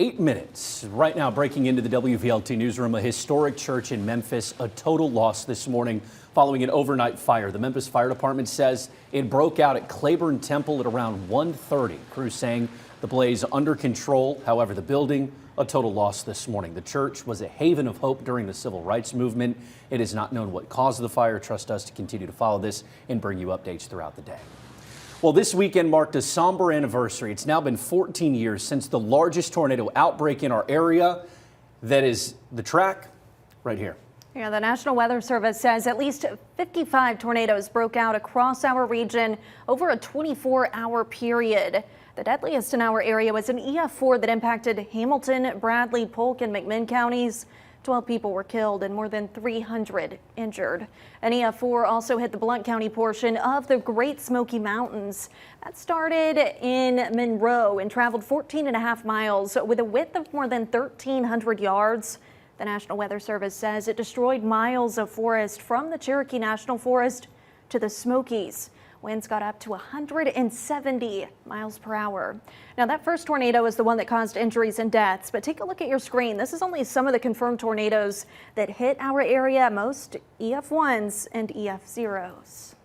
8 minutes. Right now, breaking into the WVLT newsroom, a historic church in Memphis, a total loss this morning following an overnight fire. The Memphis Fire Department says it broke out at Claiborne Temple at around 1:30. Crews saying the blaze under control. However, the building, a total loss this morning. The church was a haven of hope during the civil rights movement. It is not known what caused the fire. Trust us to continue to follow this and bring you updates throughout the day. Well, this weekend marked a somber anniversary. It's now been 14 years since the largest tornado outbreak in our area. That is the track right here. Yeah, the National Weather Service says at least 55 tornadoes broke out across our region over a 24-hour period. The deadliest in our area was an EF4 that impacted Hamilton, Bradley, Polk, and McMinn counties. 12 people were killed and more than 300 injured. An EF4 also hit the Blount County portion of the Great Smoky Mountains. That started in Monroe and traveled 14.5 miles with a width of more than 1,300 yards. The National Weather Service says it destroyed miles of forest from the Cherokee National Forest to the Smokies. Winds got up to 170 miles per hour. Now, that first tornado is the one that caused injuries and deaths, but take a look at your screen. This is only some of the confirmed tornadoes that hit our area, most EF1s and EF0s.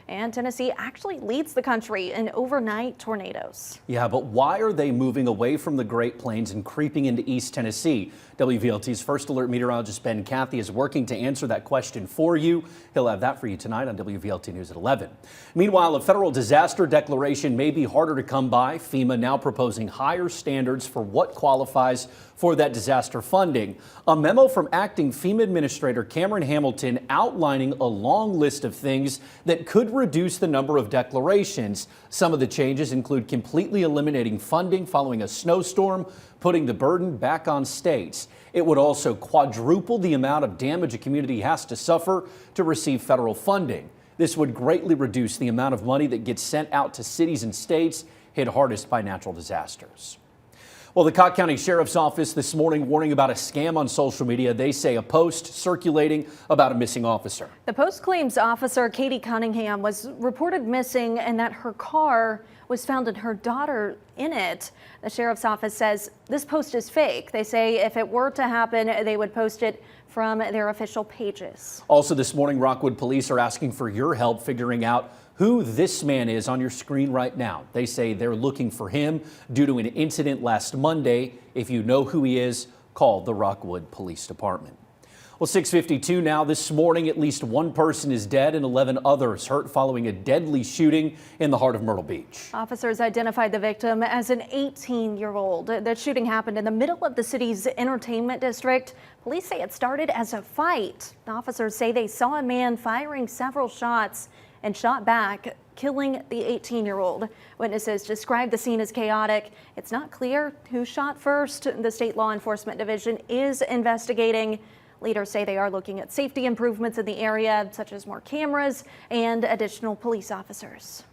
And Tennessee actually leads the country in overnight tornadoes. Yeah, but why are they moving away from the Great Plains and creeping into East Tennessee? WVLT's First Alert meteorologist Ben Cathy is working to answer that question for you. He'll have that for you tonight on WVLT News at 11. Meanwhile, a federal disaster declaration may be harder to come by. FEMA now proposing higher standards for what qualifies for that disaster funding. A memo from acting FEMA Administrator Cameron Hamilton outlining a long list of things that could reduce the number of declarations. Some of the changes include completely eliminating funding following a snowstorm, putting the burden back on states. It would also quadruple the amount of damage a community has to suffer to receive federal funding. This would greatly reduce the amount of money that gets sent out to cities and states hit hardest by natural disasters. Well, the Cocke County Sheriff's Office this morning warning about a scam on social media. They say a post circulating about a missing officer. The post claims officer Katie Cunningham was reported missing and that her car was found and her daughter in it. The Sheriff's Office says this post is fake. They say if it were to happen, they would post it from their official pages. Also this morning, Rockwood police are asking for your help figuring out who this man is on your screen right now. They say they're looking for him due to an incident last Monday. If you know who he is, call the Rockwood Police Department. Well, 6:52 now. This morning, at least one person is dead and 11 others hurt following a deadly shooting in the heart of Myrtle Beach. Officers identified the victim as an 18-year-old. The shooting happened in the middle of the city's entertainment district. Police say it started as a fight. The officers say they saw a man firing several shots and shot back, killing the 18-year-old. Witnesses described the scene as chaotic. It's not clear who shot first. The state law enforcement division is investigating. Leaders say they are looking at safety improvements in the area, such as more cameras and additional police officers.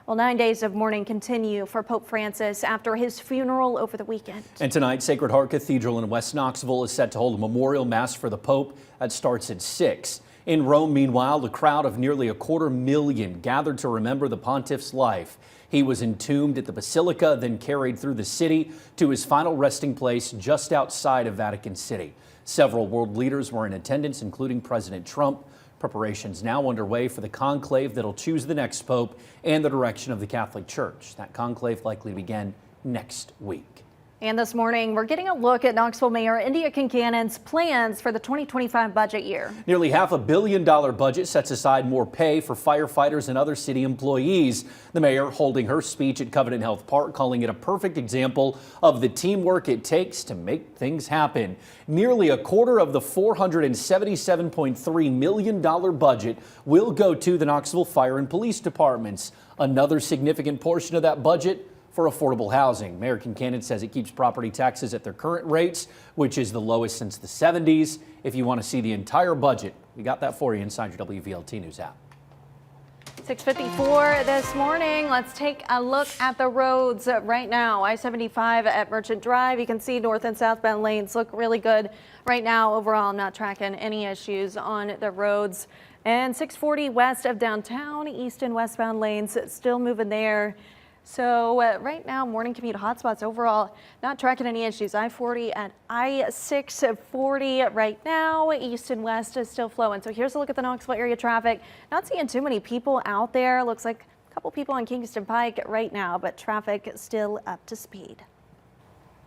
Well, 9 days of mourning continue for Pope Francis after his funeral over the weekend. And tonight, Sacred Heart Cathedral in West Knoxville is set to hold a memorial mass for the Pope. That starts at 6. In Rome, meanwhile, a crowd of nearly 250,000 gathered to remember the pontiff's life. He was entombed at the Basilica, then carried through the city to his final resting place just outside of Vatican City. Several world leaders were in attendance, including President Trump. Preparations now underway for the conclave that'll choose the next pope and the direction of the Catholic Church. That conclave likely to begin next week. And this morning, we're getting a look at Knoxville Mayor India Kincannon's plans for the 2025 budget year. Nearly $500 million budget sets aside more pay for firefighters and other city employees. The mayor holding her speech at Covenant Health Park, calling it a perfect example of the teamwork it takes to make things happen. Nearly a quarter of the $477.3 million budget will go to the Knoxville Fire and Police Departments. Another significant portion of that budget for affordable housing. Mayor Kincannon says it keeps property taxes at their current rates, which is the lowest since the 70s. If you want to see the entire budget, we got that for you inside your WVLT News app. 6:54 this morning. Let's take a look at the roads right now. I-75 at Merchant Drive. You can see north and southbound lanes look really good right now. Overall, I'm not tracking any issues on the roads. And 640 west of downtown, east and westbound lanes still moving there. So right now, morning commute hotspots overall not tracking any issues. I-40 and I-640 right now. East and west is still flowing. So here's a look at the Knoxville area traffic. Not seeing too many people out there. Looks like a couple people on Kingston Pike right now, but traffic still up to speed.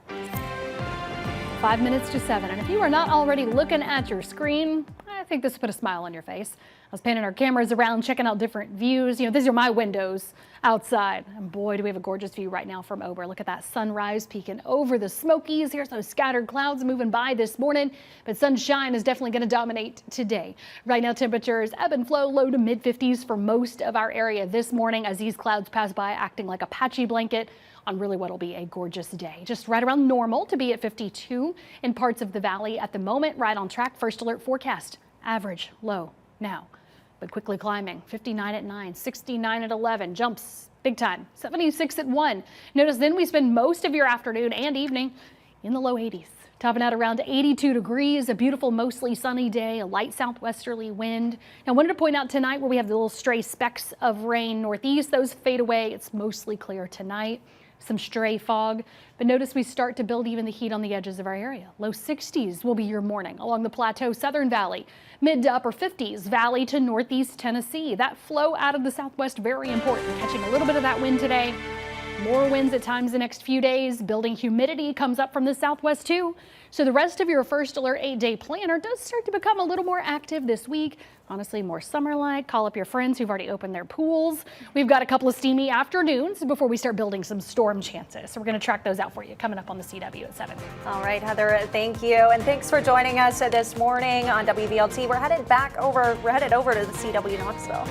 5 minutes to 7, and if you are not already looking at your screen, I think this put a smile on your face. I was panning our cameras around, checking out different views. You know, these are my windows outside, and boy, do we have a gorgeous view right now from Ober. Look at that sunrise peeking over the Smokies. Here's those scattered clouds moving by this morning, but sunshine is definitely going to dominate today. Right now, temperatures ebb and flow, low to mid 50s for most of our area this morning as these clouds pass by, acting like a patchy blanket on really what'll be a gorgeous day. Just right around normal to be at 52 in parts of the valley at the moment. Right on track. First alert forecast. Average low now, but quickly climbing. 59 at 9, 69 at 11, jumps big time. 76 at 1. Notice then we spend most of your afternoon and evening in the low 80s. Topping out around 82 degrees, a beautiful, mostly sunny day, a light southwesterly wind. Now, I wanted to point out tonight where we have the little stray specks of rain northeast. Those fade away. It's mostly clear tonight. Some stray fog, but notice we start to build even the heat on the edges of our area. Low 60s will be your morning along the plateau, Southern Valley, mid to upper 50s, valley to northeast Tennessee. That flow out of the southwest, very important. Catching a little bit of that wind today. More winds at times the next few days. Building humidity comes up from the southwest too. So the rest of your first alert 8-day planner does start to become a little more active this week. Honestly, more summer-like. Call up your friends who've already opened their pools. We've got a couple of steamy afternoons before we start building some storm chances. So we're going to track those out for you coming up on the CW at 7. All right, Heather, thank you. And thanks for joining us this morning on WVLT. We're headed over to the CW Knoxville.